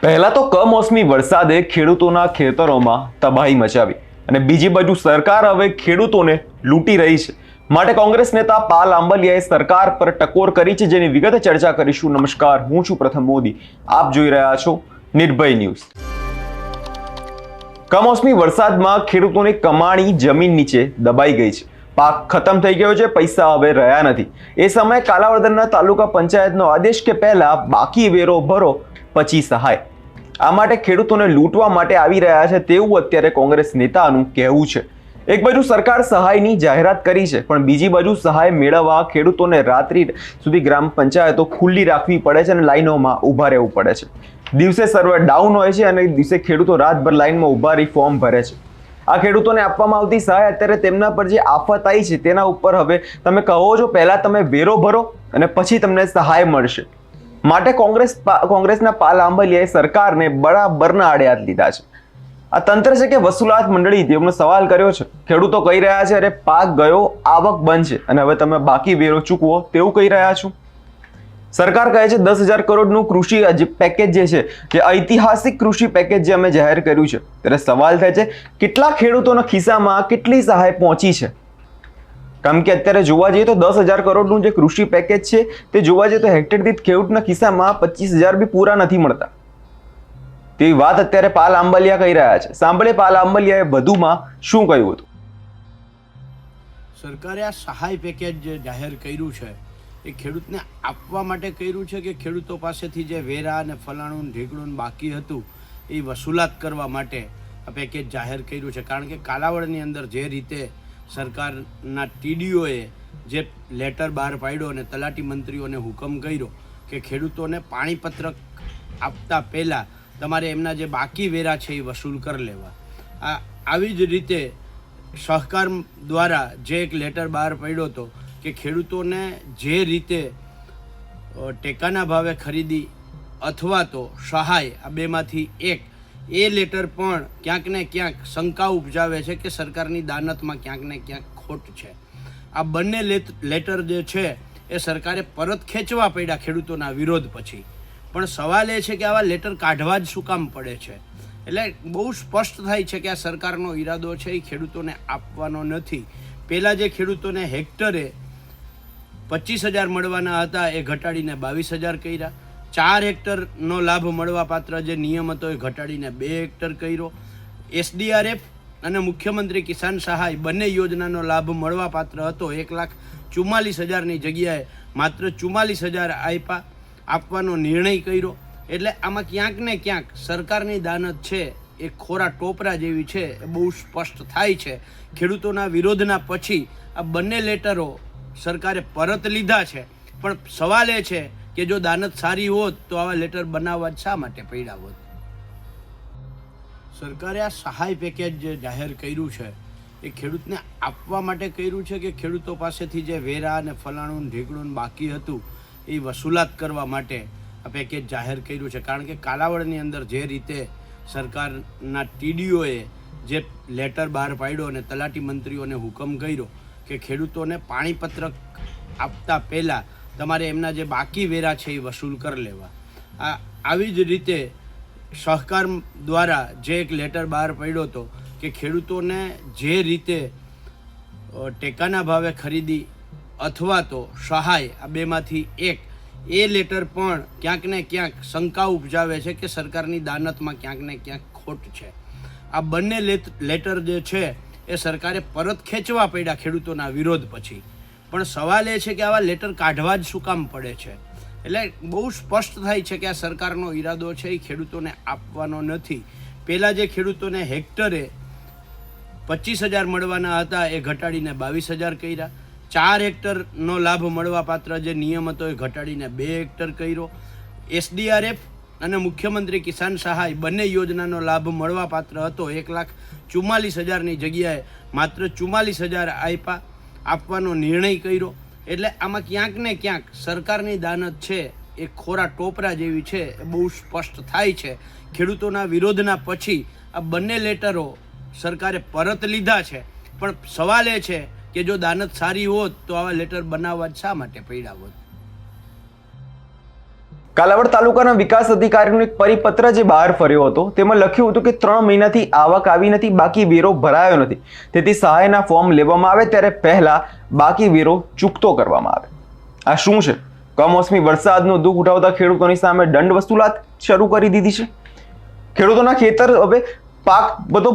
પહેલા તો કમોસમી વરસાદે ખેડૂતોના ખેતરોમાં તબાહી મચાવી અને બીજી બાજુ સરકાર હવે ખેડૂતોને લૂંટી રહી છે। માટે કોંગ્રેસ નેતા પાલ આંબલિયાએ સરકાર પર ટકોર કરી છે, જેની વિગતે ચર્ચા કરીશું। નમસ્કાર, હું છું પ્રથમ મોદી, આપ જોઈ રહ્યા છો નિર્ભય ન્યૂઝ। કમોસમી વરસાદમાં ખેડૂતોની કમાણી જમીન નીચે દબાઈ ગઈ છે। પાક ખતમ થઈ ગયો છે, પૈસા હવે રહ્યા નથી। એ સમયે કાલાવડના તાલુકા પંચાયતનો આદેશ કે પહેલા બાકી વેરો ભરો પછી સહાય। આ માટે ખેડૂતોને લૂંટવા માટે આવી રહ્યા છે તેવું અત્યારે કોંગ્રેસ નેતાનું કહેવું છે। એક બાજુ સરકાર સહાયની જાહેરાત કરી છે, પણ બીજી બાજુ સહાય મેળવવા ખેડૂતોને રાત્રિ સુધી ગ્રામ પંચાયતો ખુલ્લી રાખવી પડે છે અને લાઈનોમાં ઊભા રહેવું પડે છે। દિવસે સર્વર ડાઉન હોય છે અને દિવસે ખેડૂતો રાતભર લાઈનમાં ઊભા રહી ફોર્મ ભરે છે। આ ખેડૂતોને આપવામાં આવતી સહાય અત્યારે તેમના પર જે આફત આવી છે તેના ઉપર હવે તમે કહો છો પહેલા તમે વેરો ભરો અને પછી તમને સહાય મળશે। માટે કોંગ્રેસના પાલ આંબલિયાએ સરકારને બરાબરના આડે હાથ લીધા છે। આ તંત્ર છે કે વસૂલાત મંડળી, તેમનો સવાલ કર્યો છે। ખેડૂતો કહી રહ્યા છે, અરે પાક ગયો, આવક બંધ છે અને હવે તમે બાકી વેરો ચૂકવો તેવું કહી રહ્યા છો। સરકાર કહે છે 10,000 કરોડનું કૃષિ પેકેજ જે છે, જે ઐતિહાસિક કૃષિ પેકેજ જે અમે જાહેર કર્યું છે, ત્યારે સવાલ થાય છે કેટલા ખેડૂતોના ખિસ્સામાં કેટલી સહાય પહોંચી છે? કારણ કે અત્યારે જોવા જઈએ તો 10,000 કરોડનું જે કૃષિ પેકેજ છે તે જોવા જઈએ તો હેક્ટર દીઠ ખેડૂતના ખિસ્સામાં 25,000 બી પૂરા નથી મળતા। તેવી વાત અત્યારે પાલ આંબલિયા કહી રહ્યા છે। સાંભળે પાલ આંબલિયાએ વધુમાં શું કહ્યું હતું। સરકારે આ સહાય પેકેજ જે જાહેર કર્યું છે એ ખેડૂતને આપવા માટે કર્યું છે કે ખેડૂતો પાસેથી જે વેરા અને ફલાણું ઢીકણું બાકી હતું એ વસૂલાત કરવા માટે આ પેકેજ જાહેર કર્યું છે? કારણ કે કાલાવડની અંદર જે રીતે સરકારના ટીડીઓએ જે લેટર બહાર પાડ્યો અને તલાટી મંત્રીઓને હુકમ કર્યો કે ખેડૂતોને પાણીપત્રક આપતા પહેલાં તમારે એમના જે બાકી વેરા છે એ વસૂલ કરી લેવા, આવી જ રીતે સહકાર દ્વારા જે એક લેટર બહાર પાડ્યો હતો કે ખેડૂતોને જે રીતે ટેકાના ભાવે ખરીદી અથવા તો સહાય, આ બેમાંથી એક, એ લેટર પણ ક્યાંક ને ક્યાંક શંકા ઉપજાવે છે કે સરકારની દાનતમાં ક્યાંક ને ક્યાંક ખોટ છે। આ બંને લેટર જે છે એ સરકારે પરત ખેંચવા પડ્યા ખેડૂતોના વિરોધ પછી। પણ સવાલ એ છે કે આવા લેટર કાઢવા જ શું કામ પડે છે? એટલે બહુ સ્પષ્ટ થાય છે કે આ સરકારનો ઈરાદો છે એ ખેડૂતોને આપવાનો નથી। પહેલાં જે ખેડૂતોને હેક્ટરે 25,000 મળવાના હતા એ ઘટાડીને 22,000 કર્યા। 4 હેક્ટરનો લાભ મળવા પાત્ર જે નિયમ હતો એ ઘટાડીને 2 હેક્ટર કર્યો। SDRF અને મુખ્યમંત્રી કિસાન સહાય બંને યોજનાનો લાભ મળવા પાત્ર હતો 1,44,000ની જગ્યાએ માત્ર 44,000 આપવાનો નિર્ણય કર્યો। એટલે આમાં ક્યાંક ને ક્યાંક સરકારની દાનત છે એ ખોરા ટોપરા જેવી છે, એ બહુ સ્પષ્ટ થાય છે। ખેડૂતોના વિરોધના પછી આ બંને લેટરો સરકારે પરત લીધા છે, પણ સવાલ એ છે કે જો દાનત સારી હોત તો આવા લેટર બનાવવા જ શા માટે પડ્યા હોત? સરકારે આ સહાય પેકેજ જે જાહેર કર્યું છે એ ખેડૂતને આપવા માટે કર્યું છે કે ખેડૂતો પાસેથી જે વેરા અને ફલાણું ઢીકણું બાકી હતું એ વસૂલાત કરવા માટે આ પેકેજ જાહેર કર્યું છે? કારણ કે કાલાવડની અંદર જે રીતે સરકારના ટીડીઓએ જે લેટર બહાર પાડ્યો અને તલાટી મંત્રીઓને હુકમ કર્યો કે ખેડૂતોને પાણીપત્રક આપતા પહેલાં તમારે એમના જે બાકી વેરા છે એ વસૂલ કરી લેવા, આવી જ રીતે સહકાર દ્વારા જે એક લેટર બહાર પાડ્યો હતો કે ખેડૂતોને જે રીતે ટેકાના ભાવે ખરીદી અથવા તો સહાય, આ બેમાંથી એક, એ લેટર પણ ક્યાંક ને ક્યાંક શંકા ઉપજાવે છે કે સરકારની દાનતમાં ક્યાંક ને ક્યાંક ખોટ છે। આ બંને લેટર જે છે એ સરકારે પરત ખેંચવા પડ્યા ખેડૂતોના વિરોધ પછી। પણ સવાલ એ છે કે આવા લેટર કાઢવા જ શું કામ પડે છે? એટલે બહુ સ્પષ્ટ થાય છે કે આ સરકારનો ઈરાદો છે એ ખેડૂતોને આપવાનો નથી। પહેલાં જે ખેડૂતોને હેક્ટરે 25,000 મળવાના હતા એ ઘટાડીને 22,000 કર્યા। 4 હેક્ટરનો લાભ મળવા પાત્ર જે નિયમ હતો એ ઘટાડીને 2 હેક્ટર કર્યો। SDRF અને મુખ્યમંત્રી કિસાન સહાય બંને યોજનાનો લાભ મળવા પાત્ર હતો 1,44,000ની જગ્યાએ માત્ર 44,000 આપવાનો નિર્ણય કર્યો। એટલે આમાં ક્યાંક ને ક્યાંક સરકારની દાનત છે એ ખોરા ટોપરા જેવી છે, એ બહુ સ્પષ્ટ થાય છે। ખેડૂતોના વિરોધના પછી આ બંને લેટરો સરકારે પરત લીધા છે, પણ સવાલ એ છે કે જો દાનત સારી હોત તો આવા લેટર બનાવવા જ શા માટે પડ્યા હોત? કાલાવડ તાલુકાના વિકાસ અધિકારીનો એક પરિપત્ર જે બહાર ફર્યો હતો તેમાં લખ્યું હતું કે 3 મહિનાથી આવક આવી નથી, બાકી વેરો ભરાયો નથી, તેથી સહાયના ફોર્મ લેવામાં આવે ત્યારે પહેલા બાકી વેરો ચૂકતો કરવામાં આવે. આ શું છે? કમોસમી વરસાદનું દુઃખ ઉઠાવતા ખેડૂતોની સામે દંડ વસૂલાત શરૂ કરી દીધી છે. ખેડૂતોના ખેતર હવે પાક બધો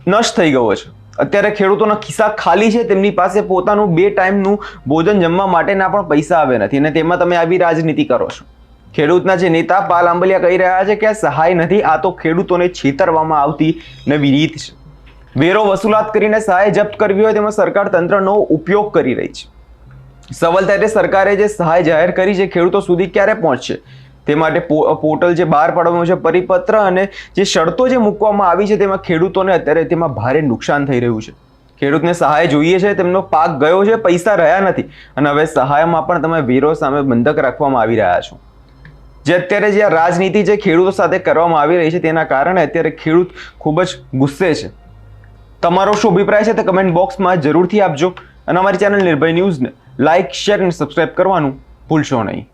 નષ્ટ થઈ ગયો છે. અત્યારે ખેડૂતોના ખિસ્સા ખાલી છે, તેમની પાસે પોતાનું 2 ટાઈમનું ભોજન જમવા માટેના પણ પૈસા આવે નથી અને તેમાં તમે આવી રાજનીતિ કરો છો. ખેડૂતના જે નેતા પાલ આંબલિયા કહી રહ્યા છે કે આ સહાય નથી, આ તો ખેડૂતોને છેતરવામાં આવતી નવી રીત છે. વેરો વસૂલાત કરીને સહાય જપ્ત કરવી હોય તેમાં સરકાર તંત્રનો ઉપયોગ કરી રહી છે. સવાલ ત્યારે સરકારે જે સહાય જાહેર કરી છે ખેડૂતો સુધી ક્યારે પહોંચશે તે માટે પોર્ટલ જે બહાર પાડવાનું છે પરિપત્ર અને જે શરતો જે મૂકવામાં આવી છે તેમાં ખેડૂતોને અત્યારે તેમાં ભારે નુકસાન થઈ રહ્યું છે. ખેડૂતને સહાય જોઈએ છે, તેમનો પાક ગયો છે, પૈસા રહ્યા નથી અને હવે સહાયમાં પણ તમે વેરો સામે બંધક રાખવામાં આવી રહ્યા છો. જે અત્યારે જે રાજનીતિ જે ખેડૂતો સાથે કરવામાં આવી રહી છે તેના કારણે અત્યારે ખેડૂત ખૂબ જ ગુસ્સે છે. તમારો શું અભિપ્રાય છે તે કમેન્ટ બોક્સમાં જરૂરથી આપજો અને અમારી ચેનલ નિર્ભય ન્યૂઝને લાઇક, શેર અને સબસ્ક્રાઇબ કરવાનું ભૂલશો નહીં.